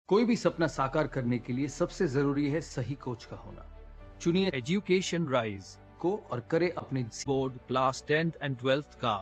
कोई भी सपना साकार करने के लिए सबसे जरूरी है सही कोच का होना। चुनिए एजुकेशन राइज को और करे अपने board class 10th and 12th का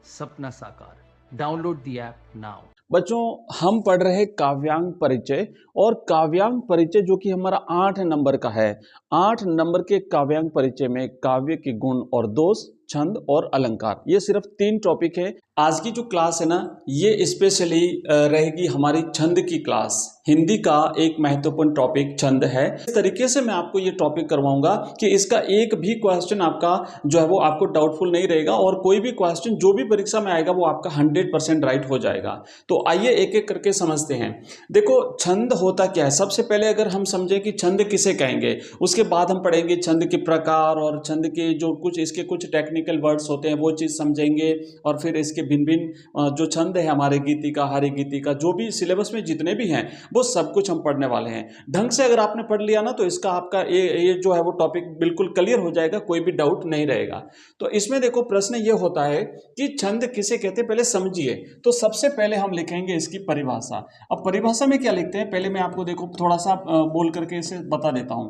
सपना साकार। Download the app now. बच्चों, हम पढ़ रहे काव्यांग परिचय और काव्यांग परिचय जो कि हमारा 8 नंबर का है। 8 नंबर के काव्यांग परिचय में काव्य के गुण और दोष, छंद और अलंकार, ये सिर्फ 3 टॉपिक है। आज की जो क्लास है ना, ये स्पेशली रहेगी हमारी छंद की क्लास। हिंदी का एक महत्वपूर्ण टॉपिक छंद है। इस तरीके से मैं आपको ये टॉपिक करवाऊंगा कि इसका एक भी क्वेश्चन आपका जो है वो आपको डाउटफुल नहीं रहेगा और कोई भी क्वेश्चन जो भी परीक्षा में आएगा वो आपका 100% राइट हो जाएगा। तो आइए एक एक करके समझते हैं। देखो, छंद होता क्या है। सबसे पहले अगर हम समझें कि छंद किसे कहेंगे, उसके बाद हम पढ़ेंगे छंद के प्रकार और छंद के जो कुछ इसके कुछ टेक्निकल वर्ड्स होते हैं वो चीज़ समझेंगे। और फिर इसके भिन्न भिन्न जो छंद है, हमारे गीतिका, हरि गीतिका, जो भी सिलेबस में जितने भी हैं वो सब कुछ हम पढ़ने वाले हैं। ढंग से अगर आपने पढ़ लिया ना तो इसका आपका ये जो है वो टॉपिक बिल्कुल क्लियर हो जाएगा, कोई भी डाउट नहीं रहेगा। तो इसमें देखो, प्रश्न ये होता है कि छंद किसे कहते हैं, पहले समझिए। तो सबसे पहले हम लिखेंगे इसकी परिभाषा। अब परिभाषा में क्या लिखते हैं, पहले मैं आपको देखो थोड़ा सा बोल करके इसे बता देता हूं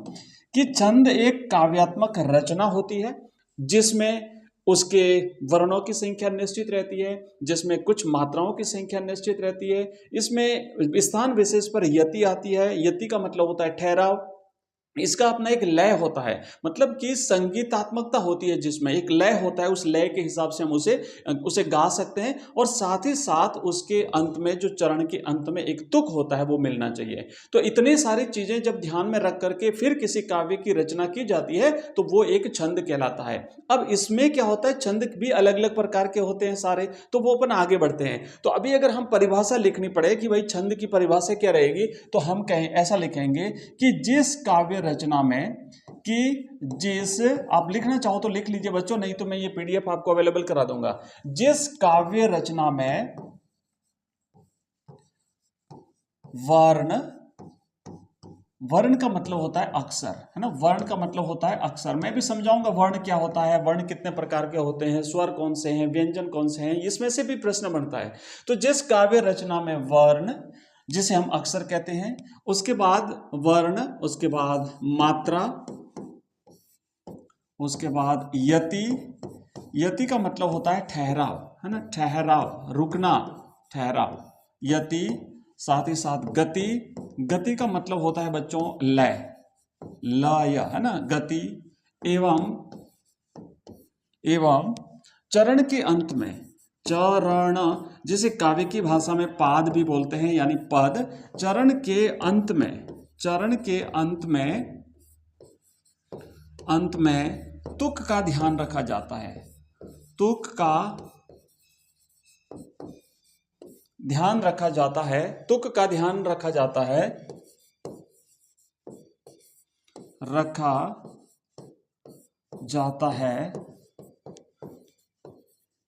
कि छंद एक काव्यात्मक रचना होती है जिसमें उसके वर्णों की संख्या निश्चित रहती है, जिसमें कुछ मात्राओं की संख्या निश्चित रहती है। इसमें स्थान विशेष पर यति आती है। यति का मतलब होता है ठहराव। इसका अपना एक लय होता है, मतलब कि संगीतात्मकता होती है, जिसमें एक लय होता है। उस लय के हिसाब से हम उसे गा सकते हैं। और साथ ही साथ उसके अंत में, जो चरण के अंत में एक तुक होता है, वो मिलना चाहिए। तो इतनी सारी चीजें जब ध्यान में रख करके फिर किसी काव्य की रचना की जाती है तो वो एक छंद कहलाता है। अब इसमें क्या होता है, छंद भी अलग अलग प्रकार के होते हैं सारे, तो वो अपन आगे बढ़ते हैं। तो अभी अगर हम परिभाषा लिखनी पड़े कि भाई छंद की परिभाषा क्या रहेगी, तो हम कहें ऐसा लिखेंगे कि जिस काव्य रचना में आप लिखना चाहो तो लिख लीजिए बच्चों, नहीं तो मैं ये पीडीएफ आपको अवेलेबल करा दूंगा। जिस काव्य रचना में वर्ण का मतलब होता है अक्षर, है ना। वर्ण का मतलब होता है अक्षर। मैं भी समझाऊंगा वर्ण क्या होता है, वर्ण कितने प्रकार के होते हैं, स्वर कौन से हैं, व्यंजन कौन से हैं, इसमें से भी प्रश्न बनता है। तो जिस काव्य रचना में वर्ण, जिसे हम अक्षर कहते हैं, उसके बाद वर्ण, उसके बाद मात्रा, उसके बाद यति। यति का मतलब होता है ठहराव, है ना, ठहराव, रुकना, ठहराव, यति। साथ ही साथ गति। गति का मतलब होता है बच्चों लय, लय, है ना, गति। एवं चरण के अंत में, चरण, जिसे काव्य की भाषा में पाद भी बोलते हैं, यानी पद। चरण के अंत में तुक का ध्यान रखा जाता है। तुक का ध्यान रखा जाता है। तुक का ध्यान रखा जाता है, रखा जाता है,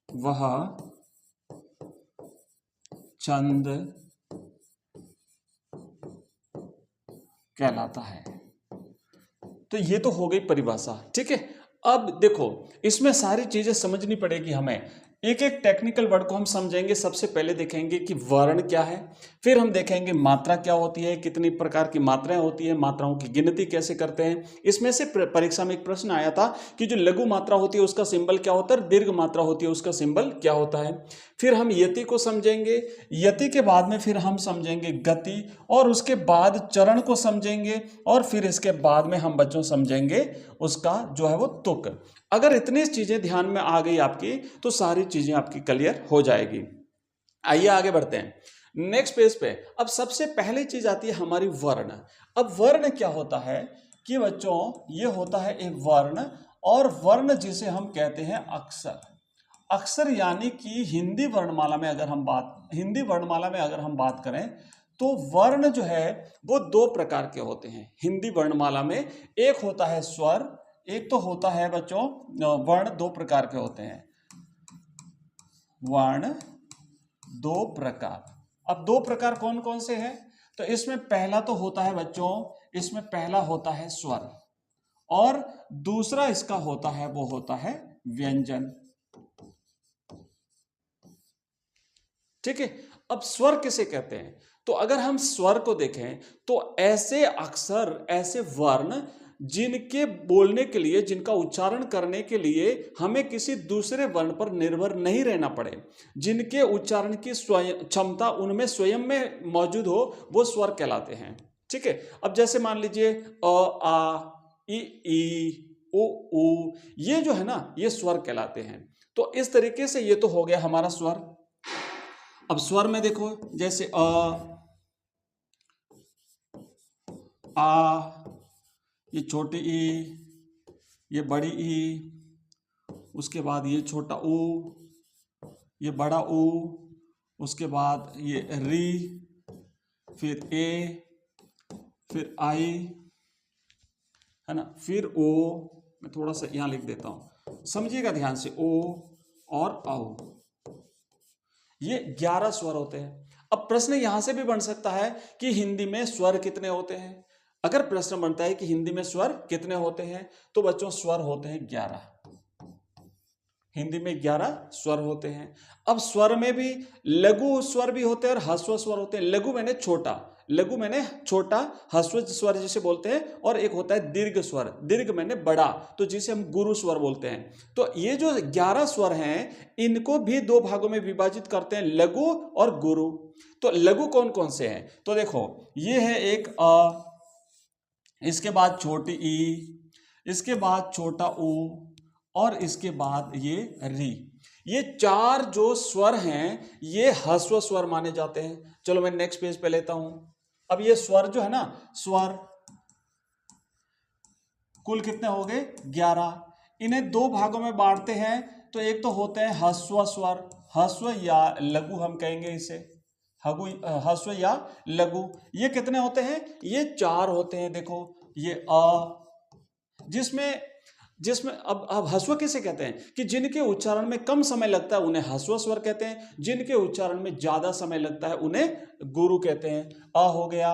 वह छंद कहलाता है। तो ये तो हो गई परिभाषा, ठीक है। अब देखो, इसमें सारी चीजें समझनी पड़ेगी हमें। एक एक टेक्निकल वर्ड को हम समझेंगे। सबसे पहले देखेंगे कि वर्ण क्या है, फिर हम देखेंगे मात्रा क्या होती है, कितनी प्रकार की मात्राएं होती है, मात्राओं की गिनती कैसे करते हैं। इसमें से परीक्षा में एक प्रश्न आया था कि जो लघु मात्रा होती है उसका सिंबल क्या होता है, दीर्घ मात्रा होती है उसका सिंबल क्या होता है। फिर हम यति को समझेंगे। यति के बाद में फिर हम समझेंगे गति, और उसके बाद चरण को समझेंगे, और फिर इसके बाद में हम बच्चों समझेंगे उसका जो है वो तुक। अगर इतनी चीजें ध्यान में आ गई आपकी तो सारी चीजें आपकी क्लियर हो जाएगी। आइए आगे बढ़ते हैं नेक्स्ट पेज पे। अब सबसे पहली चीज आती है हमारी वर्ण। अब वर्ण क्या होता है कि बच्चों, ये होता है एक वर्ण, और वर्ण जिसे हम कहते हैं अक्षर। अक्षर यानी कि हिंदी वर्णमाला में अगर हम बात करें तो वर्ण जो है वो 2 प्रकार के होते हैं हिंदी वर्णमाला में। एक होता है स्वर, एक तो होता है बच्चों वर्ण। 2 प्रकार के होते हैं वर्ण, 2 प्रकार। अब 2 प्रकार कौन कौन से हैं, तो इसमें पहला तो होता है बच्चों, इसमें पहला होता है स्वर, और दूसरा इसका होता है वो होता है व्यंजन, ठीक है। अब स्वर किसे कहते हैं, तो अगर हम स्वर को देखें तो ऐसे अक्षर, ऐसे वर्ण जिनके बोलने के लिए, जिनका उच्चारण करने के लिए हमें किसी दूसरे वर्ण पर निर्भर नहीं रहना पड़े, जिनके उच्चारण की स्वयं क्षमता उनमें स्वयं में मौजूद हो, वो स्वर कहलाते हैं। ठीक है, अब जैसे मान लीजिए अ, आ, ई, ओ, ऊ, ये जो है ना, ये स्वर कहलाते हैं। तो इस तरीके से ये तो हो गया हमारा स्वर। अब स्वर में देखो, जैसे आ, ये छोटी ई, ये बड़ी ई, उसके बाद ये छोटा ऊ, ये बड़ा ऊ, उसके बाद ये री, फिर ए, फिर आई, है ना, फिर ओ। मैं थोड़ा सा यहां लिख देता हूं, समझिएगा ध्यान से, ओ और आओ। ये 11 स्वर होते हैं। अब प्रश्न यहां से भी बन सकता है कि हिंदी में स्वर कितने होते हैं। अगर प्रश्न बनता है कि हिंदी में स्वर कितने होते हैं, तो बच्चों स्वर होते हैं 11। हिंदी में 11 स्वर होते हैं। अब स्वर में भी लघु स्वर भी होते हैं और ह्रस्व स्वर होते हैं। लघु मैंने छोटा, लघु मैंने छोटा, ह्रस्व स्वर जिसे बोलते हैं, और एक होता है दीर्घ स्वर, दीर्घ मैंने बड़ा, तो जिसे हम गुरु स्वर बोलते हैं। तो ये जो 11 स्वर हैं, इनको भी 2 भागों में विभाजित करते हैं, लघु और गुरु। तो लघु कौन कौन से हैं, तो देखो, ये है एक अ, इसके बाद छोटी ई, इसके बाद छोटा ऊ, और इसके बाद ये री। ये 4 जो स्वर हैं, ये ह्रस्व स्वर माने जाते हैं। चलो मैं नेक्स्ट पेज पे लेता हूं। अब ये स्वर जो है ना, स्वर कुल कितने हो गए 11। इन्हें 2 भागों में बांटते हैं। तो एक तो होते हैं ह्रस्व स्वर, ह्रस्व या लघु हम कहेंगे इसे, ह्रस्व या लघु। ये कितने होते हैं, ये 4 होते हैं। देखो ये अ, जिसमें अब ह्रस्व किसे कहते हैं कि जिनके उच्चारण में कम समय लगता है उन्हें ह्रस्व स्वर कहते हैं, जिनके उच्चारण में ज्यादा समय लगता है उन्हें गुरु कहते हैं। अ हो गया,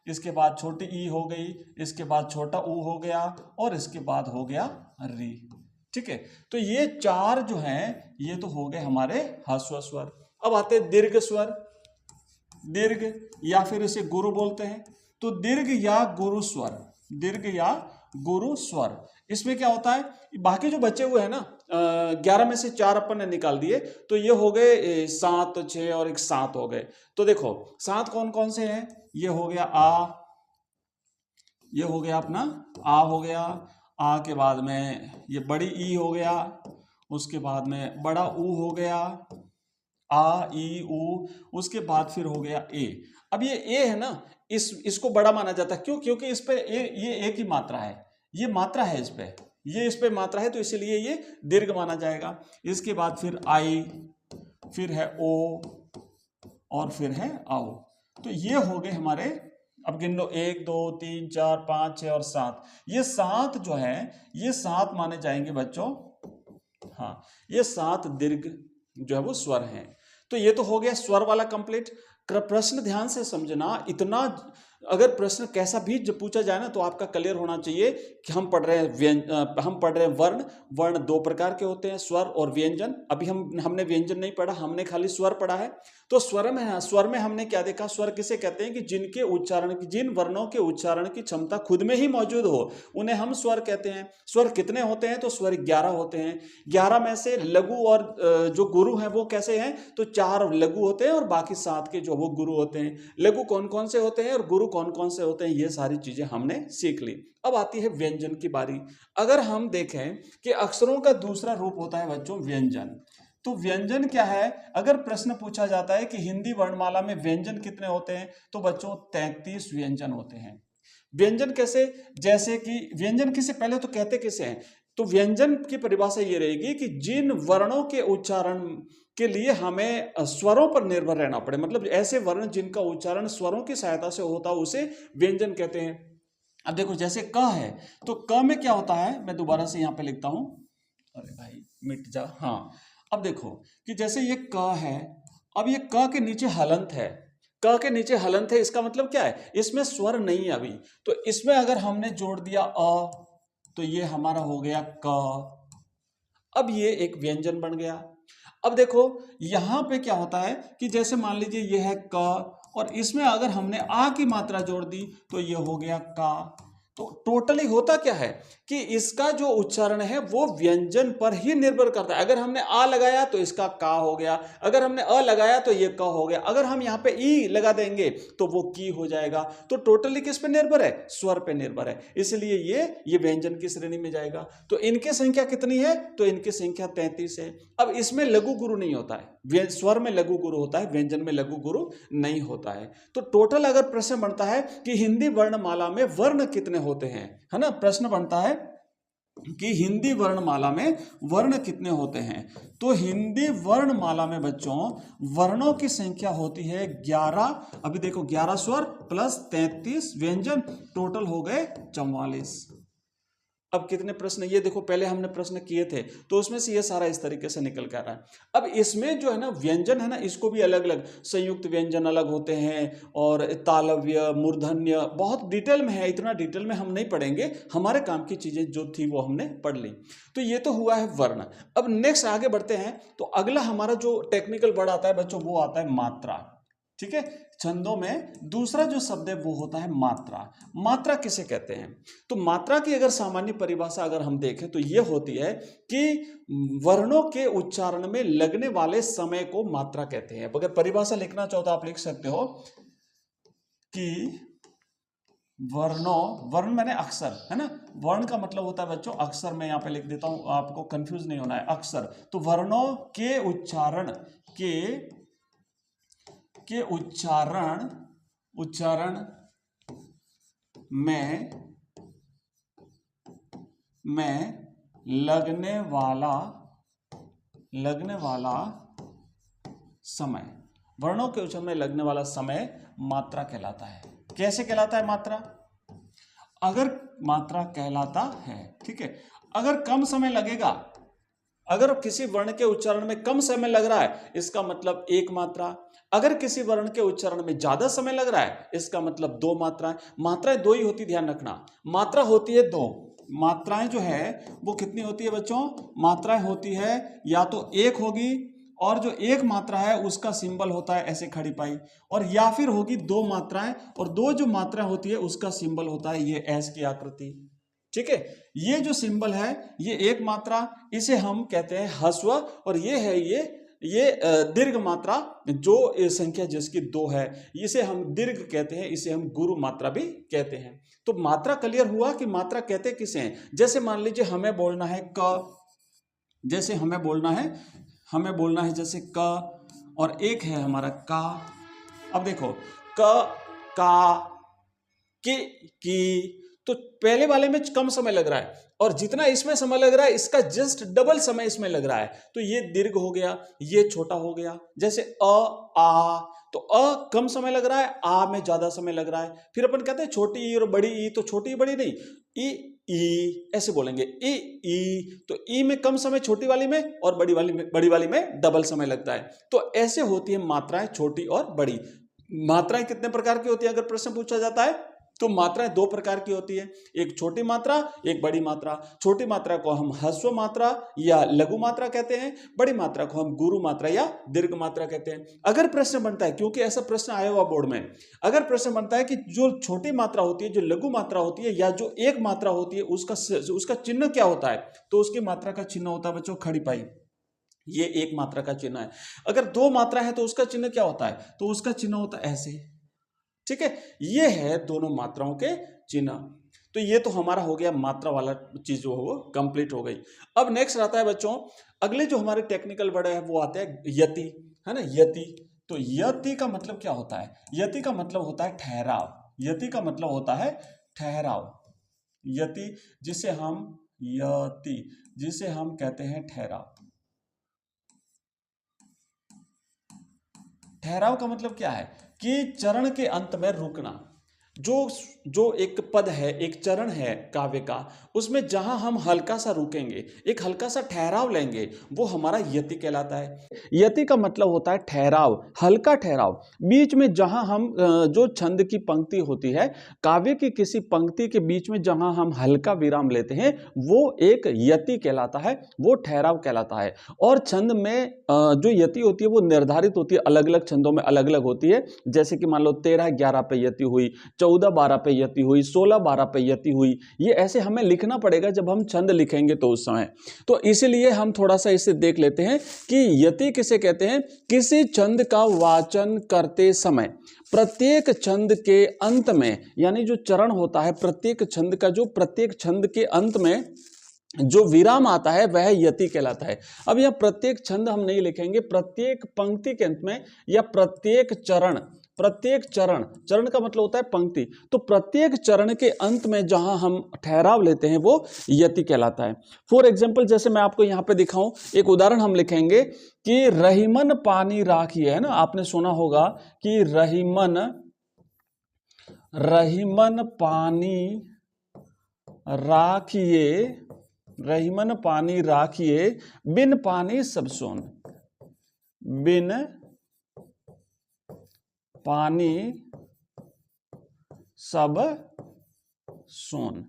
इसके बाद छोटी ई हो गई, इसके बाद छोटा ऊ हो गया, और इसके बाद हो गया री। ठीक है, तो ये 4 जो हैं, ये तो हो गए हमारे ह्रस्व स्वर। अब आते हैं दीर्घ स्वर, दीर्घ या फिर इसे गुरु बोलते हैं। तो दीर्घ या गुरु स्वर, दीर्घ या गुरु स्वर, इसमें क्या होता है, बाकी जो बचे हुए हैं ना, 11 में से 4 अपन ने निकाल दिए, तो ये हो गए 7, 6 और एक 7 हो गए। तो देखो 7 कौन कौन से हैं, ये हो गया आ, ये हो गया अपना आ हो गया, आ के बाद में ये बड़ी ई हो गया, उसके बाद में बड़ा ऊ हो गया, आ ई ऊ, उसके बाद फिर हो गया ए। अब ये ए है ना, इसको बड़ा माना जाता है, क्यों, क्योंकि इस पे ये एक ही मात्रा है, ये मात्रा है इस पे, ये इस पे मात्रा है, तो इसीलिए ये दीर्घ माना जाएगा। इसके बाद फिर आई, फिर है ओ, और फिर है आओ। तो ये हो गए हमारे, अब गिन लो, 1 2 3 4 5 6 और 7। ये 7 जो है, ये 7 माने जाएंगे बच्चों, हाँ, ये 7 दीर्घ जो है वो स्वर हैं। तो ये तो हो गया स्वर वाला कंप्लीट। प्रश्न ध्यान से समझना, इतना अगर प्रश्न कैसा भी जब पूछा जाए ना, तो आपका क्लियर होना चाहिए कि हम पढ़ रहे हैं हम पढ़ रहे हैं वर्ण। वर्ण 2 प्रकार के होते हैं, स्वर और व्यंजन। अभी हमने व्यंजन नहीं पढ़ा, हमने खाली स्वर पढ़ा है। तो स्वर में हमने क्या देखा, स्वर किसे कहते हैं कि जिनके उच्चारण की, जिन वर्णों के उच्चारण की क्षमता खुद में ही मौजूद हो, उन्हें हम स्वर कहते हैं। स्वर कितने होते हैं, तो स्वर 11 होते हैं। 11 में से लघु और जो गुरु हैं वो कैसे हैं, तो 4 लघु होते हैं और बाकी 7 के जो वो गुरु होते हैं। लघु कौन कौन से होते हैं और गुरु कौन कौन से होते हैं, ये सारी चीजें हमने सीख ली। अब आती है व्यंजन की बारी। अगर हम देखें कि अक्षरों का दूसरा रूप होता है बच्चों व्यंजन, तो व्यंजन क्या है, अगर प्रश्न पूछा जाता है कि हिंदी वर्णमाला में व्यंजन कितने होते हैं, तो बच्चों 33 व्यंजन होते हैं। व्यंजन कैसे, जैसे कि व्यंजन किसे, पहले तो कहते किसे हैं, तो व्यंजन की परिभाषा ये रहेगी कि जिन वर्णों के उच्चारण के लिए हमें स्वरों पर निर्भर रहना पड़े, मतलब ऐसे वर्ण जिनका उच्चारण स्वरों की सहायता से होता है, उसे व्यंजन कहते हैं। अब देखो जैसे क है, तो क में क्या होता है, मैं दोबारा से यहाँ पे लिखता हूं, अरे भाई मिट जा, हाँ। अब देखो कि जैसे ये क है, अब ये क के नीचे हलंत है, क के नीचे हलंत है, इसका मतलब क्या है, इसमें स्वर नहीं है अभी। तो इसमें अगर हमने जोड़ दिया अ, तो ये हमारा हो गया क। अब ये एक व्यंजन बन गया। अब देखो यहां पे क्या होता है कि जैसे मान लीजिए ये है क और इसमें अगर हमने आ की मात्रा जोड़ दी तो ये हो गया का। तो टोटली होता क्या है कि इसका जो उच्चारण है वो व्यंजन पर ही निर्भर करता है। अगर हमने आ लगाया तो इसका का हो गया, अगर हमने अ लगाया तो ये क हो गया, अगर हम यहाँ पे ई लगा देंगे तो वो की हो जाएगा। तो टोटली किस पे निर्भर है? स्वर पे निर्भर है, इसलिए ये व्यंजन की श्रेणी में जाएगा। तो इनकी संख्या कितनी है? तो इनकी संख्या 33 है। अब इसमें लघु गुरु नहीं होता है, स्वर में लघु गुरु होता है, व्यंजन में लघु गुरु नहीं होता है। तो टोटल अगर प्रश्न बनता है कि हिंदी वर्णमाला में वर्ण कितने होते हैं, है ना, प्रश्न बनता है कि हिंदी वर्णमाला में वर्ण कितने होते हैं, तो हिंदी वर्णमाला में बच्चों वर्णों की संख्या होती है 11। अभी देखो 11 स्वर प्लस 33 व्यंजन, टोटल हो गए 44। अब कितने प्रश्न, ये देखो पहले हमने प्रश्न किए थे तो उसमें से ये सारा इस तरीके से निकल कर रहा है। अब इसमें जो है ना व्यंजन है ना, इसको भी अलग अलग संयुक्त व्यंजन अलग होते हैं, और तालव्य, मूर्धन्य, बहुत डिटेल में है, इतना डिटेल में हम नहीं पढ़ेंगे, हमारे काम की चीजें जो थी वो हमने पढ़ ली। तो ये तो हुआ है वर्ण। अब नेक्स्ट आगे बढ़ते हैं, तो अगला हमारा जो टेक्निकल वर्ड आता है बच्चों वो आता है मात्रा। ठीक है, छंदों में दूसरा जो शब्द है वो होता है मात्रा। मात्रा किसे कहते हैं? तो मात्रा की अगर सामान्य परिभाषा अगर हम देखें तो ये होती है कि वर्णों के उच्चारण में लगने वाले समय को मात्रा कहते हैं। अगर परिभाषा लिखना चाहो तो आप लिख सकते हो कि वर्ण मैंने अक्षर, है ना, वर्ण का मतलब होता है बच्चों अक्षर, मैं यहां पे लिख देता हूं, आपको कंफ्यूज नहीं होना है, अक्षर। तो वर्णों के उच्चारण उच्चारण में लगने वाला समय, वर्णों के उच्चारण में लगने वाला समय मात्रा कहलाता है। कैसे कहलाता है मात्रा? अगर मात्रा कहलाता है, ठीक है, अगर कम समय लगेगा, अगर किसी वर्ण के उच्चारण में कम समय लग रहा है इसका मतलब एक मात्रा, अगर किसी वर्ण के उच्चारण में ज्यादा समय लग रहा है इसका मतलब दो मात्राएं। मात्राएं दो ही होती, ध्यान रखना, मात्रा होती है दो, मात्राएं जो है वो कितनी होती है बच्चों? मात्राएं होती है या तो एक होगी, और जो एक मात्रा है उसका सिंबल होता है ऐसे खड़ी पाई, और या फिर होगी दो मात्राएं, और दो जो मात्राएं होती है उसका सिंबल होता है ये एस की आकृति। ठीक है, ये जो सिंबल है ये एक मात्रा, इसे हम कहते हैं ह्रस्व, और ये है ये दीर्घ मात्रा जो संख्या जिसकी दो है, इसे हम दीर्घ कहते हैं, इसे हम गुरु मात्रा भी कहते हैं। तो मात्रा क्लियर हुआ कि मात्रा कहते किसे हैं। जैसे मान लीजिए हमें बोलना है क, जैसे हमें बोलना है जैसे क, और एक है हमारा का। अब देखो क, का, की, तो पहले वाले में कम समय लग रहा है, और जितना इसमें समय लग रहा है इसका जस्ट डबल समय इसमें लग रहा है, तो ये दीर्घ हो गया, ये छोटा हो गया। जैसे आ, तो अ कम समय लग रहा है, आ में ज्यादा समय लग रहा है। फिर अपन कहते हैं छोटी ई और बड़ी ई, तो छोटी बड़ी नहीं, ई ऐसे बोलेंगे, ई, तो ई में कम समय छोटी वाली में, और बड़ी वाली में डबल समय लगता है। तो ऐसे होती है मात्राएं छोटी और बड़ी। मात्राएं कितने प्रकार की होती है अगर प्रश्न पूछा जाता है? तो मात्राएं दो प्रकार की होती है, एक छोटी मात्रा, एक बड़ी मात्रा। छोटी मात्रा को हम ह्रस्व मात्रा या लघु मात्रा कहते हैं, बड़ी मात्रा को हम गुरु मात्रा या दीर्घ मात्रा कहते हैं। अगर प्रश्न बनता है, क्योंकि ऐसा प्रश्न आया हुआ बोर्ड में, अगर प्रश्न बनता है कि जो छोटी मात्रा होती है, जो लघु मात्रा होती है, या जो एक मात्रा होती है, उसका चिन्ह क्या होता है, तो उसकी मात्रा का चिन्ह होता है बच्चों खड़ी पाई, ये एक मात्रा का चिन्ह है। अगर दो मात्रा है तो उसका चिन्ह क्या होता है, तो उसका चिन्ह होता है ऐसे। ठीक है, ये है दोनों मात्राओं के चिन्ह। तो ये तो हमारा हो गया मात्रा वाला चीज जो है वो कंप्लीट हो गई। अब नेक्स्ट आता है बच्चों, अगले जो हमारे टेक्निकल वर्ड है वो आते हैं यति, है ना, यति। तो यति का मतलब क्या होता है? यति का मतलब होता है ठहराव। यति का मतलब होता है ठहराव। यति जिसे हम कहते हैं ठहराव। ठहराव का मतलब क्या है कि चरण के अंत में रुकना। जो एक पद है, एक चरण है काव्य का, उसमें जहां हम हल्का सा रुकेंगे, एक हल्का सा ठहराव लेंगे, वो हमारा यति कहलाता है। यति का मतलब होता है ठहराव, हल्का ठहराव। बीच में जहां हम जो छंद की पंक्ति होती है, काव्य की किसी पंक्ति के बीच में जहां हम हल्का विराम लेते हैं, वो एक यति कहलाता है, वो ठहराव कहलाता है। और छंद में जो यति होती है वो निर्धारित होती है, अलग अलग छंदों में अलग अलग होती है। जैसे कि मान लो 13-11 पे यति हुई, 14-12 पे यति हुई, 16-12 पे यति हुई। ये ऐसे हमें लिखना पड़ेगा जब हम छंद लिखेंगे तो उस समय। तो इसीलिए हम थोड़ा सा इसे देख लेते हैं कि यति किसे कहते हैं। किसी छंद का वाचन करते समय प्रत्येक छंद के अंत में, यानी जो चरण होता है प्रत्येक छंद का, जो प्रत्येक छंद के अंत में जो विराम आता है वह यति कहलाता है। अब यह प्रत्येक छंद हम नहीं लिखेंगे, प्रत्येक पंक्ति के अंत में या प्रत्येक चरण, चरण का मतलब होता है पंक्ति, तो प्रत्येक चरण के अंत में जहां हम ठहराव लेते हैं वो यति कहलाता है। फॉर एग्जाम्पल, जैसे मैं आपको यहां पे दिखाऊं, एक उदाहरण हम लिखेंगे कि रहीमन पानी राखिए, है ना, आपने सुना होगा कि रहीमन पानी राखिए, बिन पानी सब सोन, बिन पानी सब सोन।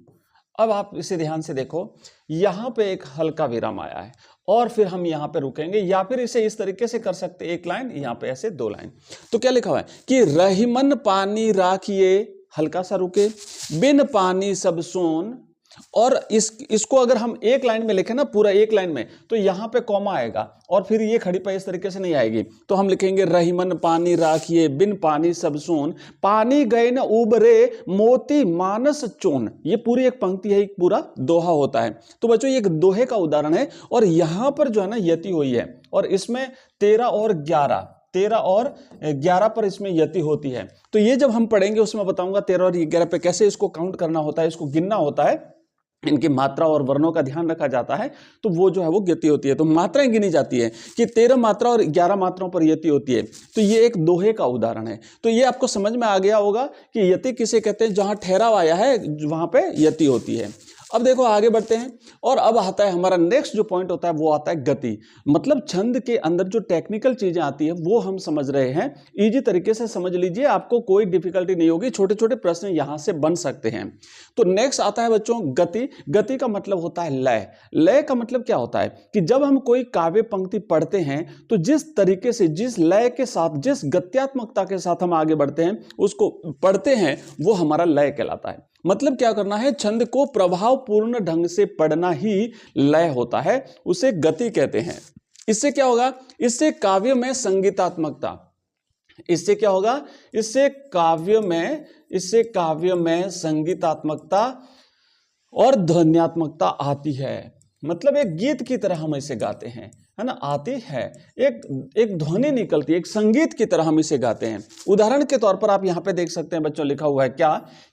अब आप इसे ध्यान से देखो, यहां पे एक हल्का विराम आया है और फिर हम यहां पे रुकेंगे, या फिर इसे इस तरीके से कर सकते, एक लाइन यहां पे ऐसे 2 लाइन। तो क्या लिखा हुआ है कि रहीमन पानी राखिए, हल्का सा रुके, बिन पानी सब सोन। और इसको अगर हम एक लाइन में लिखें ना, पूरा एक लाइन में, तो यहां पे कॉमा आएगा और फिर ये खड़ी पे इस तरीके से नहीं आएगी। तो हम लिखेंगे रहीमन पानी राखिए, बिन पानी सब सोन, पानी गए न उबरे, मोती मानस चोन। ये पूरी एक पंक्ति है, एक पूरा दोहा होता है। तो बच्चों ये एक दोहे का उदाहरण है और यहां पर जो है ना यति हुई है, और इसमें 13 और 11 पर इसमें यति होती है। तो ये जब हम पढ़ेंगे उसमें बताऊंगा 13 और 11 पे कैसे इसको काउंट करना होता है, इसको गिनना होता है, इनकी मात्रा और वर्णों का ध्यान रखा जाता है, तो वो जो है वो यति होती है। तो मात्राएं गिनी जाती है कि 13 मात्रा और 11 मात्राओं पर यति होती है। तो ये एक दोहे का उदाहरण है। तो ये आपको समझ में आ गया होगा कि यति किसे कहते हैं, जहां ठहराव आया है वहां पे यति होती है। अब देखो आगे बढ़ते हैं, और अब आता है हमारा नेक्स्ट जो पॉइंट होता है वो आता है गति। मतलब छंद के अंदर जो टेक्निकल चीजें आती है वो हम समझ रहे हैं। इजी तरीके से समझ लीजिए, आपको कोई डिफिकल्टी नहीं होगी, छोटे छोटे प्रश्न यहां से बन सकते हैं। तो नेक्स्ट आता है बच्चों गति। गति का मतलब होता है लय। लय का मतलब क्या होता है कि जब हम कोई काव्य पंक्ति पढ़ते हैं तो जिस तरीके से, जिस लय के साथ, जिस गत्यात्मकता के साथ हम आगे बढ़ते हैं, उसको पढ़ते हैं, वो हमारा लय कहलाता है। मतलब क्या करना है, छंद को प्रभावपूर्ण ढंग से पढ़ना ही लय होता है, उसे गति कहते हैं। इससे क्या होगा, इससे काव्य में संगीतात्मकता, इससे क्या होगा, इससे काव्य में संगीतात्मकता और ध्वन्यात्मकता आती है। मतलब एक गीत की तरह हम इसे गाते हैं, है ना, आती है, एक ध्वनि निकलती है, एक संगीत की तरह हम इसे गाते हैं। उदाहरण के तौर पर आप यहां पे देख सकते हैं बच्चों, लिखा हुआ है क्या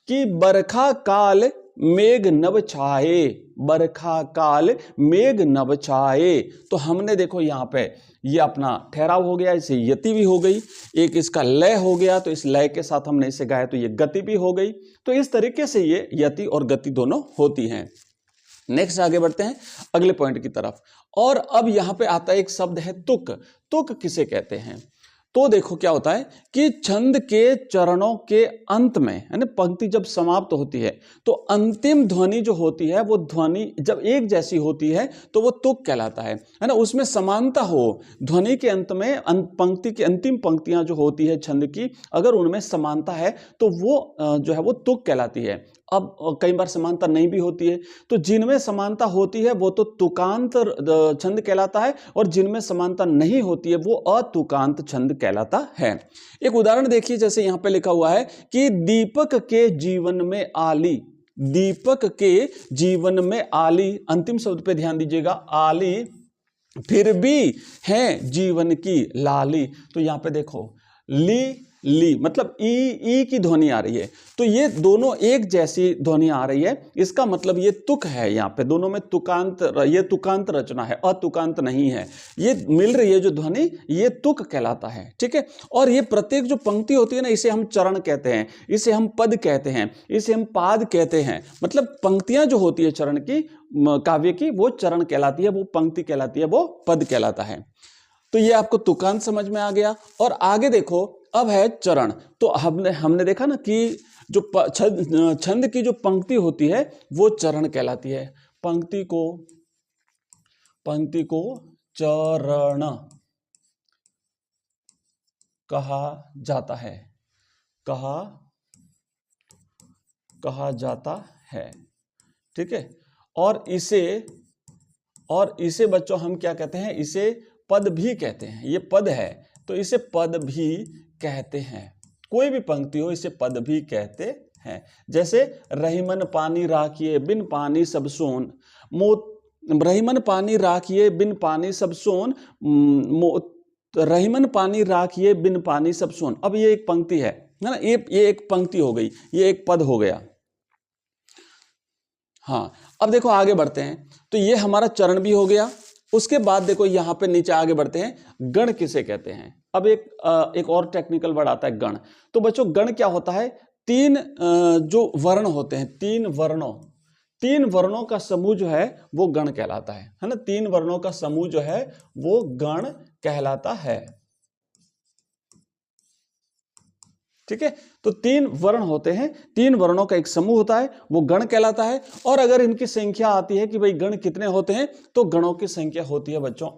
कि बरखा काल मेघ नभ छाए, बरखा काल मेघ नभ छाए। तो हमने देखो यहां पे ये अपना ठहराव हो गया, इसे यति भी हो गई, एक इसका लय हो गया, तो इस लय के साथ हमने इसे गाया तो ये गति भी हो गई। तो इस तरीके से ये यति और गति दोनों होती हैं। नेक्स्ट आगे बढ़ते हैं अगले पॉइंट की तरफ। और अब यहां पे आता है एक शब्द है तुक। तुक किसे कहते हैं, तो देखो क्या होता है कि छंद के चरणों के अंत में, यानी पंक्ति जब समाप्त होती है तो अंतिम ध्वनि जो होती है, वो ध्वनि जब एक जैसी होती है तो वो तुक कहलाता है ना, उसमें समानता हो। ध्वनि के अंत में पंक्ति की अंतिम पंक्तियां जो होती है छंद की, अगर उनमें समानता है तो वो जो है वो तुक कहलाती है। अब कई बार समानता नहीं भी होती है, तो जिनमें समानता होती है वो तो तुकांत छंद कहलाता है, और जिनमें समानता नहीं होती है वो अतुकांत छंद कहलाता है। एक उदाहरण देखिए, जैसे यहां पे लिखा हुआ है कि दीपक के जीवन में आली, दीपक के जीवन में आली, अंतिम शब्द पे ध्यान दीजिएगा, आली फिर भी है जीवन की लाली। तो यहां पे देखो ली ली, मतलब ई की ध्वनि आ रही है। तो ये दोनों एक जैसी ध्वनि आ रही है, इसका मतलब ये तुक है। यहाँ पे दोनों में तुकांत, ये तुकांत रचना है, अतुकांत नहीं है। ये मिल रही है जो ध्वनि, ये तुक कहलाता है, ठीक है। और ये प्रत्येक जो पंक्ति होती है ना, इसे हम चरण कहते हैं, इसे हम पद कहते हैं, इसे हम पाद कहते हैं। मतलब पंक्तियां जो होती है चरण की, काव्य की, वो चरण कहलाती है, वो पंक्ति कहलाती है, वो पद कहलाता है। तो ये आपको तुकांत समझ में आ गया। और आगे देखो, अब है चरण। तो हमने देखा ना कि जो छंद की जो पंक्ति होती है वो चरण कहलाती है। पंक्ति को चरण कहा जाता है, कहा जाता है, ठीक है। और इसे बच्चों हम क्या कहते हैं, इसे पद भी कहते हैं। ये पद है तो इसे पद भी कहते हैं। कोई भी पंक्ति हो इसे पद भी कहते हैं। जैसे रहीमन पानी राखिए बिन पानी सब सोन, रहीमन पानी राखिए बिन पानी सब सोन, रहीमन पानी राखिए बिन पानी सब सोन। अब ये एक पंक्ति है ना, ये एक पंक्ति हो गई, ये एक पद हो गया। हाँ, अब देखो आगे बढ़ते हैं। तो ये हमारा चरण भी हो गया। उसके बाद देखो यहाँ पे नीचे आगे बढ़ते हैं, गण किसे कहते हैं। अब एक और टेक्निकल वर्ड आता है, गण। तो बच्चों गण क्या होता है, तीन जो वर्ण होते हैं, तीन वर्णों का समूह जो है वो गण कहलाता है ना। तीन वर्णों का समूह जो है वो गण कहलाता है, ठीक है। तो तीन वर्ण होते हैं, तीन वर्णों का एक समूह होता है, वो गण कहलाता है। और अगर इनकी संख्या आती है कि भाई गण कितने होते हैं, तो गणों की संख्या होती है बच्चों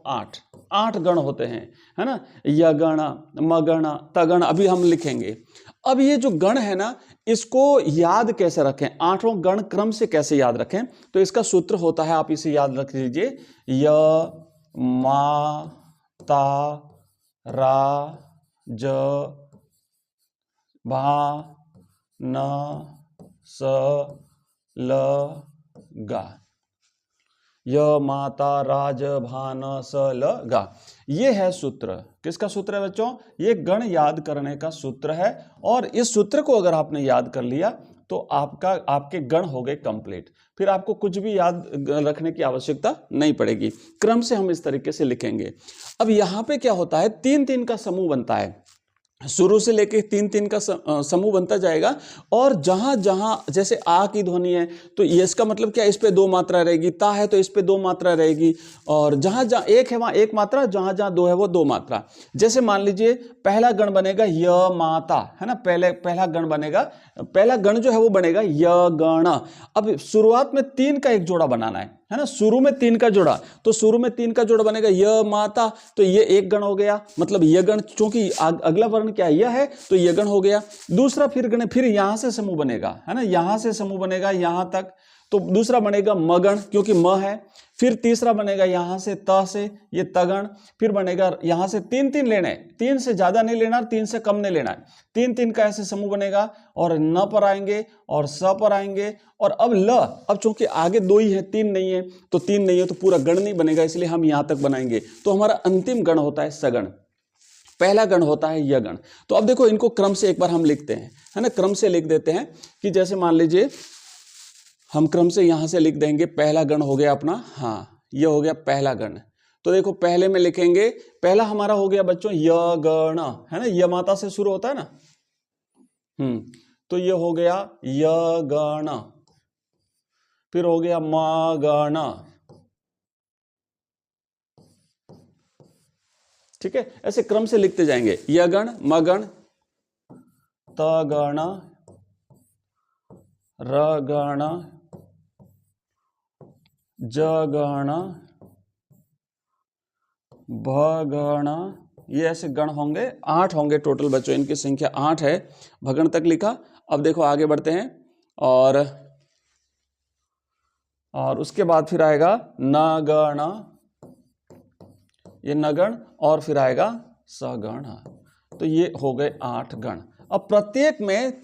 8 गण होते हैं, है ना। यगण, मगण, तगण अभी हम लिखेंगे। अब ये जो गण है ना, इसको याद कैसे रखें, 8 गण क्रम से कैसे याद रखें, तो इसका सूत्र होता है, आप इसे याद रख लीजिए, य मा ता रा ज भा न स ल गा। य माता राज भान स ल गा, ये है सूत्र। किसका सूत्र है बच्चों, ये गण याद करने का सूत्र है। और इस सूत्र को अगर आपने याद कर लिया तो आपके गण हो गए कंप्लीट। फिर आपको कुछ भी याद रखने की आवश्यकता नहीं पड़ेगी। क्रम से हम इस तरीके से लिखेंगे। अब यहां पे क्या होता है, 3-3 का समूह बनता है, शुरू से लेके 3-3 का समूह बनता जाएगा। और जहां जहां जैसे आ की ध्वनि है तो यस का मतलब क्या, इस पे 2 मात्रा रहेगी, ता है तो इस पे 2 मात्रा रहेगी। और जहां जहां एक है वहां 1 मात्रा, जहां जहां 2 है वो 2 मात्रा। जैसे मान लीजिए पहला गण बनेगा य माता, है ना, पहला गण बनेगा, पहला गण जो है वो बनेगा य गण। अब शुरुआत में 3 का एक जोड़ा बनाना है ना, शुरू में 3 का जोड़ा, तो शुरू में 3 का जोड़ा बनेगा य माता, तो ये एक गण हो गया, मतलब ये गण, चूंकि अगला वर्ण क्या यह है तो ये गण हो गया। दूसरा फिर गण, फिर यहां से समूह बनेगा, है ना, यहां से समूह बनेगा यहां तक, तो दूसरा बनेगा मगण क्योंकि म है। फिर तीसरा बनेगा यहां से त से, ये तगण। फिर बनेगा यहां से 3-3 लेना है, 3 से ज्यादा नहीं लेना, 3 से कम नहीं लेना है, 3-3 का ऐसे समूह बनेगा। और न पर आएंगे और स पर आएंगे। और अब ल, अब चूंकि आगे 2 ही है, 3 नहीं है, तो 3 नहीं है तो पूरा गण नहीं बनेगा, इसलिए हम यहां तक बनाएंगे। तो हमारा अंतिम गण होता है सगण, पहला गण होता है यह गण। तो अब देखो इनको क्रम से एक बार हम लिखते हैं, है ना, क्रम से लिख देते हैं कि जैसे मान लीजिए हम क्रम से यहां से लिख देंगे, पहला गण हो गया अपना, हाँ ये हो गया पहला गण। तो देखो पहले में लिखेंगे, पहला हमारा हो गया बच्चों य गण, है ना, य माता से शुरू होता है ना, तो ये हो गया य गण। फिर हो गया म गण, ठीक है। ऐसे क्रम से लिखते जाएंगे, यगण, मगण, तगण, रगण, जगण, भगण। ये ऐसे गण होंगे, 8 होंगे टोटल बच्चों, इनकी संख्या 8 है। भगण तक लिखा। अब देखो आगे बढ़ते हैं, और उसके बाद फिर आएगा नगण, ये नगण, और फिर आएगा सगण। तो ये हो गए 8 गण। अब प्रत्येक में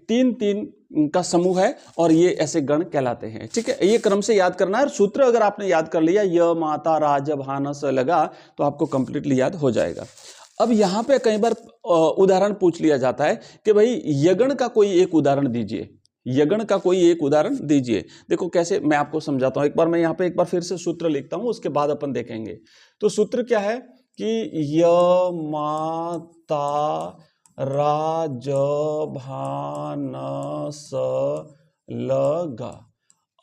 3-3 का समूह है और ये ऐसे गण कहलाते हैं, ठीक है। ये क्रम से याद करना है। सूत्र अगर आपने याद कर लिया, य माता राज भान स लगा, तो आपको कंप्लीटली याद हो जाएगा। अब यहाँ पे कई बार उदाहरण पूछ लिया जाता है कि भाई यगण का कोई एक उदाहरण दीजिए, यगण का कोई एक उदाहरण दीजिए। देखो कैसे, मैं आपको समझाता हूं। एक बार मैं यहाँ पे एक बार फिर से सूत्र लिखता हूं, उसके बाद अपन देखेंगे। तो सूत्र क्या है कि य माता राज भान स ल गा।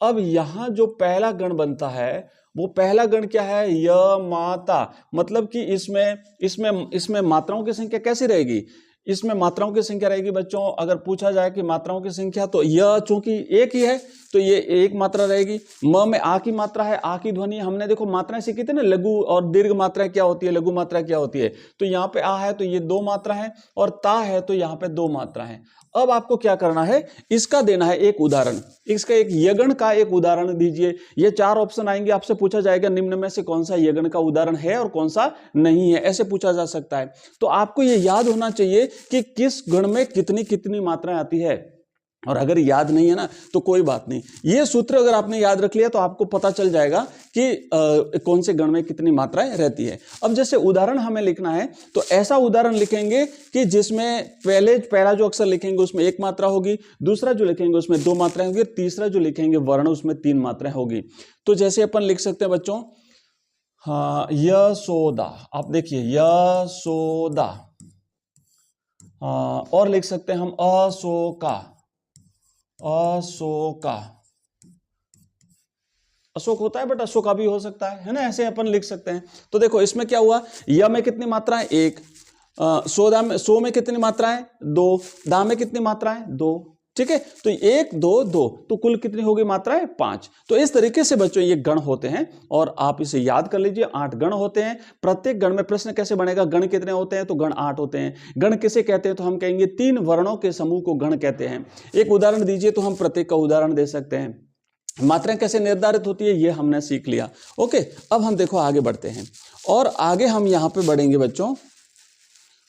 अब यहां जो पहला गण बनता है वो पहला गण क्या है, य माता, मतलब कि इसमें मात्राओं की संख्या कैसी रहेगी, इसमें मात्राओं की संख्या रहेगी बच्चों। अगर पूछा जाए कि मात्राओं की संख्या, तो य चूंकि एक ही है तो ये एक मात्रा रहेगी। म में आ की मात्रा है, आ की ध्वनि, हमने देखो मात्राएं सीखी थी ना, लघु और दीर्घ मात्रा क्या होती है, लघु मात्रा क्या होती है। तो यहाँ पे आ है तो ये दो मात्रा है, और ता है तो यहाँ पे दो मात्रा है। अब आपको क्या करना है, इसका देना है एक उदाहरण, इसका एक यगण का एक उदाहरण दीजिए। ये चार ऑप्शन आएंगे, आपसे पूछा जाएगा निम्न में से कौन सा यगण का उदाहरण है और कौन सा नहीं है, ऐसे पूछा जा सकता है। तो आपको ये याद होना चाहिए कि किस गण में कितनी कितनी मात्राएं आती है, और अगर याद नहीं है ना तो कोई बात नहीं, ये सूत्र अगर आपने याद रख लिया तो आपको पता चल जाएगा कि कौन से गण में कितनी मात्राएं रहती है। अब जैसे उदाहरण हमें लिखना है तो ऐसा उदाहरण लिखेंगे कि जिसमें पहला जो अक्षर लिखेंगे उसमें एक मात्रा होगी, दूसरा जो लिखेंगे उसमें दो मात्राएं होगी, तीसरा जो लिखेंगे वर्ण उसमें तीन मात्राएं होगी। तो जैसे अपन लिख सकते हैं बच्चों, हाँ, यशोदा, आप देखिए यशोदा, और लिख सकते हैं हम अशोका, अशोका, अशोक होता है बट अशोका भी हो सकता है ना, ऐसे अपन लिख सकते हैं। तो देखो इसमें क्या हुआ, य में कितनी मात्रा है, एक, सो में कितनी मात्रा है, दो, दा में कितनी मात्रा है, दो, ठीक है। तो एक दो दो, तो कुल कितनी होगी मात्राएं, पांच। तो इस तरीके से बच्चों ये गण होते हैं, और आप इसे याद कर लीजिए, 8 गण होते हैं। प्रत्येक गण में प्रश्न कैसे बनेगा, गण कितने होते हैं, तो गण 8 होते हैं। गण किसे कहते हैं, तो हम कहेंगे 3 वर्णों के समूह को गण कहते हैं। एक उदाहरण दीजिए, तो हम प्रत्येक का उदाहरण दे सकते हैं। मात्राएं कैसे निर्धारित होती है ये हमने सीख लिया। ओके, अब हम देखो आगे बढ़ते हैं, और आगे हम यहां पे बढ़ेंगे बच्चों।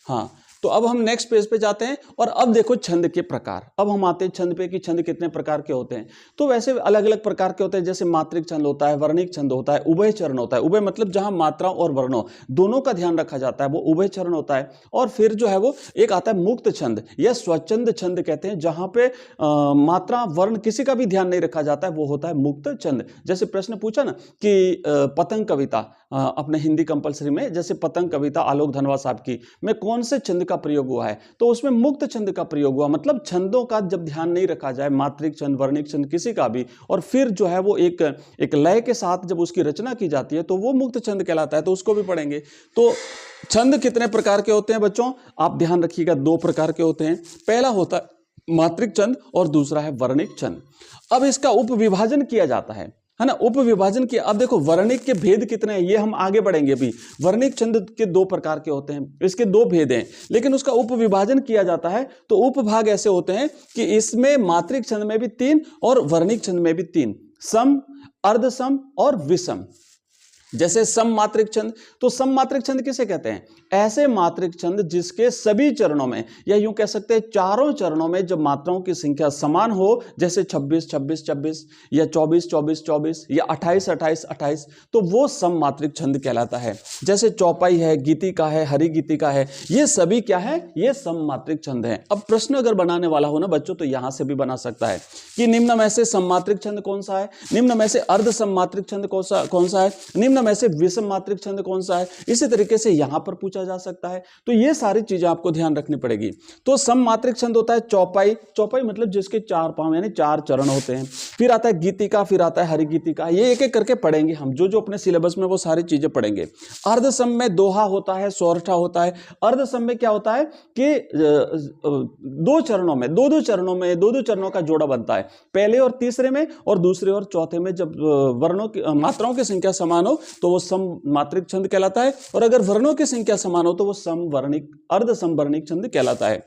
हाँ, तो अब हम नेक्स्ट पेज पे जाते हैं, और अब देखो छंद के प्रकार। अब हम आते हैं छंद पे कि छंद कितने प्रकार के होते हैं। तो वैसे अलग अलग प्रकार के होते हैं, जैसे मात्रिक छंद होता है, वर्णिक छंद होता है, उभय चरण होता है। उभय मतलब जहां मात्राओं और वर्णों दोनों का ध्यान रखा जाता है, वो उभय चरण होता है। और फिर जो है वो एक आता है मुक्त छंद या स्वच्छंद छंद कहते हैं, जहां पे मात्रा वर्ण किसी का भी ध्यान नहीं रखा जाता है, वो होता है मुक्त छंद। जैसे प्रश्न पूछा ना कि पतंग कविता अपने हिंदी कंपलसरी में, जैसे पतंग कविता आलोक धनवा साहब की में कौन से छंद का प्रयोग हुआ है, तो उसमें मुक्त छंद का प्रयोग हुआ। मतलब छंदों का जब ध्यान नहीं रखा जाए, मात्रिक छंद वर्णिक छंद किसी का भी, और फिर जो है वो एक लय के साथ जब उसकी रचना की जाती है तो वो मुक्त छंद कहलाता है। तो उसको भी पढ़ेंगे। तो छंद कितने प्रकार के होते हैं बच्चों, आप ध्यान रखिएगा, 2 प्रकार के होते हैं। पहला होता है मात्रिक छंद और दूसरा है वर्णिक छंद। अब इसका उपविभाजन किया जाता है ना, उपविभाजन किया। अब देखो वर्णिक के भेद कितने हैं ये हम आगे बढ़ेंगे अभी। वर्णिक छंद के 2 प्रकार के होते हैं, इसके 2 भेद हैं, लेकिन उसका उपविभाजन किया जाता है। तो उपभाग ऐसे होते हैं कि इसमें मात्रिक छंद में भी 3 और वर्णिक छंद में भी 3, सम, अर्धसम और विषम। जैसे सम मात्रिक छंद, तो सम मात्रिक छंद किसे कहते हैं, ऐसे मात्रिक छंद जिसके सभी चरणों में, या यूं कह सकते हैं चारों चरणों में जब मात्राओं की संख्या समान हो, जैसे 26 26 26 या 24 24 24 या 28 28 28, तो वो सम मात्रिक छंद कहलाता है। जैसे चौपाई है, गीतिका है, हरि गीतिका है, ये सभी क्या है, ये सम मात्रिक छंद है। अब प्रश्न अगर बनाने वाला हो ना बच्चों, तो यहां से भी बना सकता है कि निम्न में से सम मात्रिक छंद कौन सा है, निम्न में से अर्ध सम मात्रिक छंद कौन सा है, निम्न में से विषम मात्रिक छंद कौन सा है। इसी तरीके से यहां पर पूछा जा सकता है। तो ये सारी चीजें आपको ध्यान रखनी पड़ेगी। तो सम मात्रिक छंद होता है चौपाई, चौपाई मतलब जिसके 4 पांव यानी 4 चरण होते हैं। फिर आता है गीतिका, फिर आता है हरि गीतिका। ये एक एक करके पढ़ेंगे हम, जो जो अपने सिलेबस में वो सारी चीजें पढ़ेंगे। अर्धसम में दोहा होता है, सोरठा होता है। अर्धसम में क्या होता है कि 2 चरणों में, 2 चरणों का जोड़ा बनता है, पहले और तीसरे में, और दूसरे और चौथे में जब वर्णों की मात्राओं की संख्या समान हो तो वो सम मात्रिक छंद कहलाता है, और अगर वर्णों की संख्या समान हो तो वो सम वर्णिक, अर्ध सम वर्णिक छंद कहलाता है।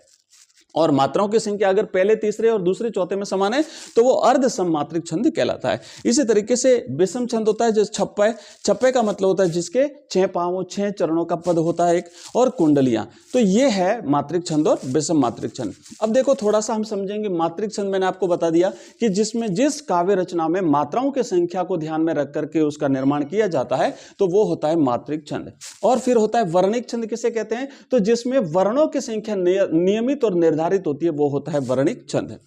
और मात्राओं की संख्या अगर पहले तीसरे और दूसरे चौथे में समान है तो वो अर्ध सममात्रिक छंद कहलाता है। इसी तरीके से विषम छंद होता है जो छप्पय, छप्पय का मतलब होता है जिसके 6 पांवों 6 चरणों का पद होता है एक, और कुंडलियां। तो ये है मात्रिक छंद और विषम मात्रिक छंद। अब देखो थोड़ा सा हम समझेंगे मात्रिक छंद। मैंने आपको बता दिया कि जिसमें जिस काव्य रचना में मात्राओं की संख्या को ध्यान में रख करके उसका निर्माण किया जाता है तो वो होता है मात्रिक छंद। और फिर होता है वर्णिक छंद। किसे कहते हैं? तो जिसमें वर्णों की संख्या नियमित और निर्धारित होती है वो होता है वर्णिक छंद।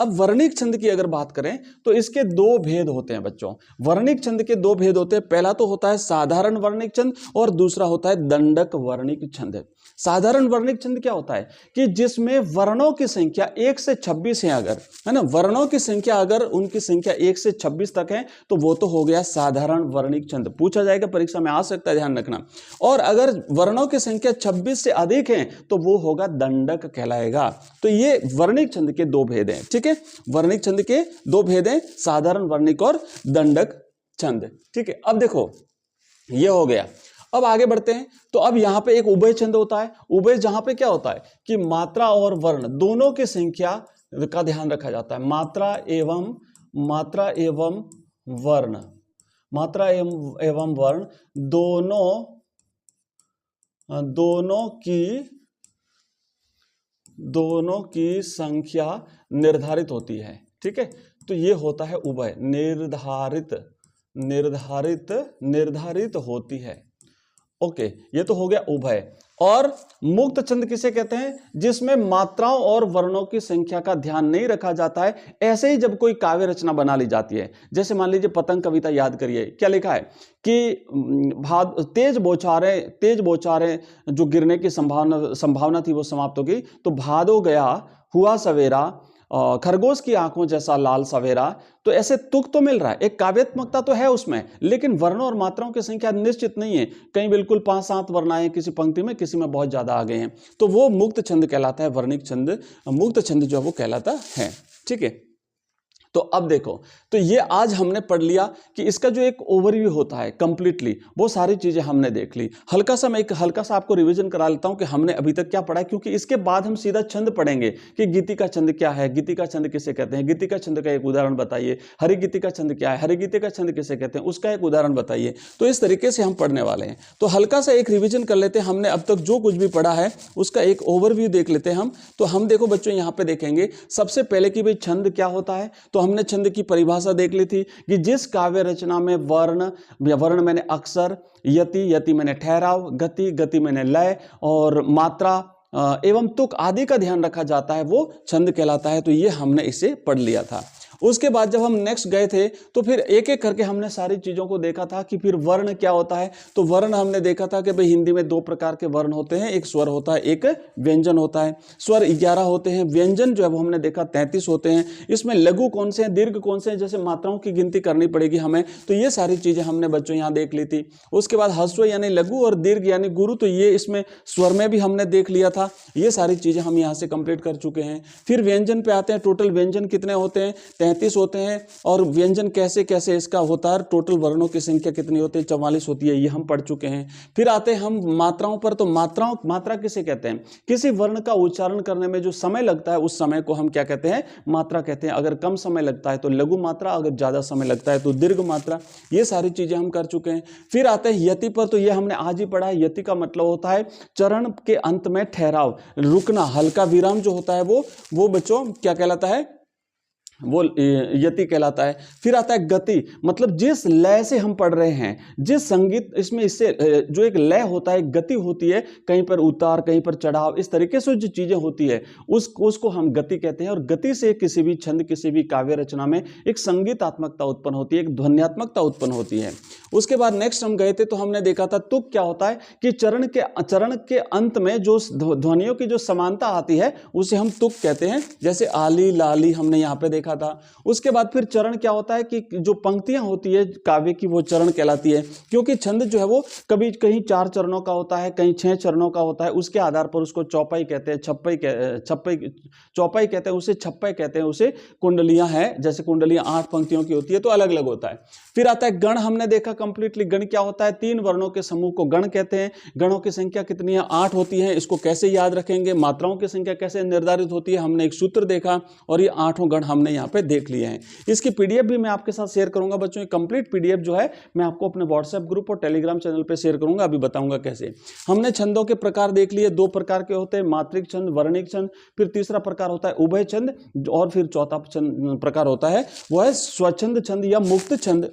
अब वर्णिक छंद की अगर बात करें तो इसके दो भेद होते हैं बच्चों। वर्णिक छंद के दो भेद होते हैं। पहला तो होता है साधारण वर्णिक छंद और दूसरा होता है दंडक वर्णिक छंद। साधारण वर्णिक छंद क्या होता है कि जिसमें वर्णों की संख्या 1 से 26 है, अगर है ना, वर्णों की संख्या अगर उनकी संख्या 1 से 26 तक है तो वो तो हो गया साधारण वर्णिक छंद। पूछा जाएगा परीक्षा में, आ सकता है, ध्यान रखना। और अगर वर्णों की संख्या 26 से अधिक है तो वो होगा दंडक कहलाएगा। तो ये वर्णिक छंद के दो भेद हैं। ठीक है, वर्णिक छंद के दो भेद हैं, साधारण वर्णिक और दंडक छंद। ठीक है, अब देखो ये हो गया। अब आगे बढ़ते हैं। तो अब यहां पे एक उभय छंद होता है। उभय जहां पे क्या होता है कि मात्रा और वर्ण दोनों की संख्या का ध्यान रखा जाता है। मात्रा एवं वर्ण, मात्रा एवं वर्ण दोनों की संख्या निर्धारित होती है। ठीक है, तो ये होता है उभय। निर्धारित होती है। ओके, ये तो हो गया उभय। और मुक्त छंद किसे कहते हैं? जिसमें मात्राओं और वर्णों की संख्या का ध्यान नहीं रखा जाता है। ऐसे ही जब कोई काव्य रचना बना ली जाती है, जैसे मान लीजिए पतंग कविता याद करिए, क्या लिखा है कि तेज बौछारें जो गिरने की संभावना थी वो समाप्त हो गई। तो भादो गया हुआ सवेरा, खरगोश की आंखों जैसा लाल सवेरा। तो ऐसे तुक तो मिल रहा है, एक काव्यात्मकता तो है उसमें, लेकिन वर्णों और मात्राओं की संख्या निश्चित नहीं है। कहीं बिल्कुल 5-7 वर्ण आए किसी पंक्ति में, किसी में बहुत ज्यादा आ गए हैं, तो वो मुक्त छंद कहलाता है। वर्णिक छंद, मुक्त छंद जो है वो कहलाता है। ठीक है, तो अब देखो, तो ये आज हमने पढ़ लिया कि इसका जो एक ओवरव्यू होता है कंप्लीटली, वो सारी चीजें हमने देख ली। मैं एक हल्का सा आपको रिवीजन करा लेता हूं कि हमने अभी तक क्या पढ़ा है, क्योंकि इसके बाद हम सीधा छंद पढ़ेंगे कि गीतिका छंद क्या है, गीतिका छंद किसे कहते हैं, गीतिका छंद का एक उदाहरण बताइए, हरिगीतिका छंद क्या है, हरिगीतिका छंद किसे कहते हैं, उसका एक उदाहरण बताइए। तो इस तरीके से हम पढ़ने वाले हैं। तो हल्का सा एक रिविजन कर लेते हैं। हमने अब तक जो कुछ भी पढ़ा है उसका एक ओवरव्यू देख लेते हैं हम। तो हम देखो बच्चों यहाँ पे देखेंगे सबसे पहले कि भाई छंद क्या होता है। तो हमने छंद की परिभाषा देख ली थी कि जिस काव्य रचना में वर्ण मैंने अक्षर, यति मैंने ठहराव, गति मैंने लय और मात्रा एवं तुक आदि का ध्यान रखा जाता है, वो छंद कहलाता है। तो ये हमने इसे पढ़ लिया था। उसके बाद जब हम नेक्स्ट गए थे तो फिर एक एक करके हमने सारी चीजों को देखा था कि फिर वर्ण क्या होता है। तो वर्ण हमने देखा था कि भाई हिंदी में 2 प्रकार के वर्ण होते हैं, एक स्वर होता है, एक व्यंजन होता है। स्वर 11 होते हैं, व्यंजन जो है वो हमने देखा 33 होते हैं। इसमें लघु कौन से हैं, दीर्घ कौन से हैं, जैसे मात्राओं की गिनती करनी पड़ेगी हमें। तो ये सारी चीजें हमने बच्चों यहाँ देख ली थी। उसके बाद ह्रस्व यानी लघु और दीर्घ यानी गुरु, तो ये इसमें स्वर में भी हमने देख लिया था। ये सारी चीजें हम यहाँ से कंप्लीट कर चुके हैं। फिर व्यंजन पे आते हैं। टोटल व्यंजन कितने होते हैं? 33 होते हैं। और व्यंजन कैसे कैसे इसका होता है, टोटल वर्णों की संख्या कितनी होती है? 44 होती है। ये हम पढ़ चुके हैं। फिर आते हैं हम मात्राओं पर। तो मात्रा किसे कहते हैं? किसी वर्ण का उच्चारण करने में जो समय लगता है उस समय को हम क्या कहते हैं? मात्रा कहते हैं। अगर कम समय लगता है तो लघु मात्रा, अगर ज्यादा समय लगता है तो दीर्घ मात्रा। ये सारी चीजें हम कर चुके हैं। फिर आते हैं यति पर। तो ये हमने आज ही पढ़ा है। यति का मतलब होता है चरण के अंत में ठहराव, रुकना, हल्का विराम जो होता है वो बच्चों क्या कहलाता है? वो यति कहलाता है। फिर आता है गति, मतलब जिस लय से हम पढ़ रहे हैं, जिस संगीत इसमें इससे जो एक लय होता है, गति होती है, कहीं पर उतार कहीं पर चढ़ाव, इस तरीके से जो चीजें होती है उसको हम गति कहते हैं। और गति से किसी भी छंद, किसी भी काव्य रचना में एक संगीतात्मकता उत्पन्न होती है, एक ध्वन्यात्मकता उत्पन्न होती है। उसके बाद नेक्स्ट हम गए थे तो हमने देखा था तुक क्या होता है कि चरण के अंत में जो ध्वनियों की जो समानता आती है उसे हम तुक कहते हैं। जैसे आली लाली हमने यहाँ पे देखा देखा था। उसके बाद फिर चरण क्या होता है कि जो पंक्तियां होती है काव्य की वो चरण कहलाती है, क्योंकि छंद जो है वो कभी कहीं 4 चरणों का होता है, कहीं 6 चरणों का होता है। उसके आधार पर उसको चौपाई कहते हैं, चौपाई कहते हैं, उसे छप्पई कहते हैं, उसे कुंडलियां हैं, जैसे कुंडलियां 8 पंक्तियों की होती है तो अलग अलग होता है। फिर आता है गण, हमने देखा कंप्लीटली गण क्या होता है, 3 वर्णों के समूह को गण कहते हैं। गणों की संख्या कितनी है, 8 होती है। इसको कैसे याद रखेंगे, मात्राओं की संख्या कैसे निर्धारित होती है, हमने एक सूत्र देखा और ये 8 गण हमने यहाँ पे देख लिए हैं। इसकी पीडीएफ भी मैं आपके साथ शेयर करूंगा बच्चों। ये कंप्लीट पीडीएफ जो है मैं आपको अपने व्हाट्सएप ग्रुप और टेलीग्राम चैनल पे शेयर करूंगा, अभी बताऊंगा कैसे। हमने छंदों के प्रकार देख लिए, 2 प्रकार के होते हैं, मात्रिक छंद, वर्णिक छंद। फिर तीसरा प्रकार होता है उभय छंद, और फिर चौथा प्रकार होता है वो है स्वच्छंद छंद या मुक्त छंद।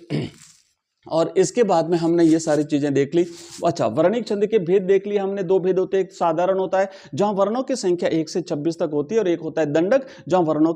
और इसके बाद में हमने ये सारी चीजें देख ली। अच्छा, वर्णिक छंद के भेद देख लिए हमने। 2 भेद होते हैं, एक साधारण होता है जहां वर्णों की संख्या 1 से 26 तक होती है, और एक होता है दंडक जहां वर्णों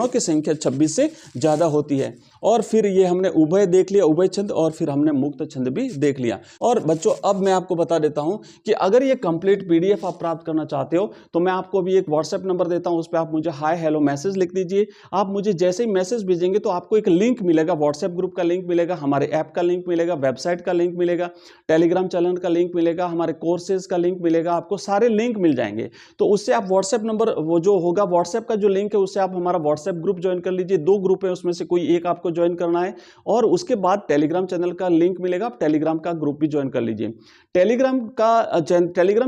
की संख्या 26 से ज्यादा होती है। और फिर ये हमने उभय देख लिया, उभय छंद, और फिर हमने मुक्त छंद भी देख लिया। और बच्चों अब मैं आपको बता देता हूं कि अगर ये कंप्लीट पीडीएफ आप प्राप्त करना चाहते हो तो मैं आपको अभी एक व्हाट्सएप नंबर देता हूं, उस पर आप मुझे हाय हेलो मैसेज लिख दीजिए। आप मुझे जैसे ही मैसेज भेजेंगे तो आपको एक लिंक मिलेगा, व्हाट्सएप ग्रुप का लिंक मिलेगा, हमारे ऐप का लिंक मिलेगा, वेबसाइट का लिंक मिलेगा, टेलीग्राम चैनल का लिंक मिलेगा, हमारे कोर्सेज का लिंक मिलेगा, आपको सारे लिंक मिल जाएंगे। तो उससे आप व्हाट्सएप नंबर, वो जो होगा व्हाट्सएप का जो लिंक है, उससे आप हमारा व्हाट्सएप ग्रुप ज्वाइन कर लीजिए। 2 ग्रुप है, उसमें से कोई एक आपको ज्वाइन करना है। और उसके बाद टेलीग्राम चैनल का लिंक मिलेगा, आप टेलीग्राम का ग्रुप भी ज्वाइन कर लीजिए। टेलीग्राम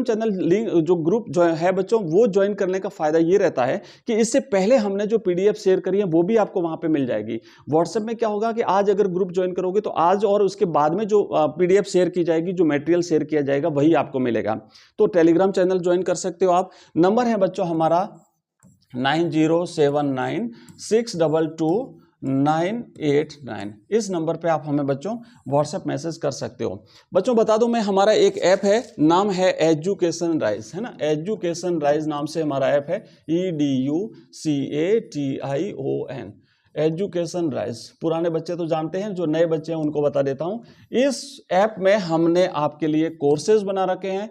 चैनल लिंक जो ग्रुप जो है बच्चों, वो ज्वाइन करने का फायदा ये रहता है कि इससे पहले हमने जो पीडीएफ शेयर करी है वो भी आपको वहां पे मिल जाएगी। व्हाट्सएप में क्या होगा कि आज अगर ग्रुप ज्वाइन करोगे तो आज और उसके बाद में जो पीडीएफ शेयर की जाएगी, जो मटेरियल शेयर किया जाएगा वही आपको मिलेगा। तो टेलीग्राम चैनल ज्वाइन कर सकते हो आप। नंबर है बच्चों हमारा 9079622989। इस नंबर पे आप हमें बच्चों व्हाट्सएप मैसेज कर सकते हो। बच्चों बता दूं मैं, हमारा एक ऐप है, नाम है एजुकेशन राइज, है ना। एजुकेशन राइज नाम से हमारा ऐप है, EDUCATION, एजुकेशन राइज। पुराने बच्चे तो जानते हैं, जो नए बच्चे हैं उनको बता देता हूं। इस ऐप में हमने आपके लिए कोर्सेज बना रखे हैं।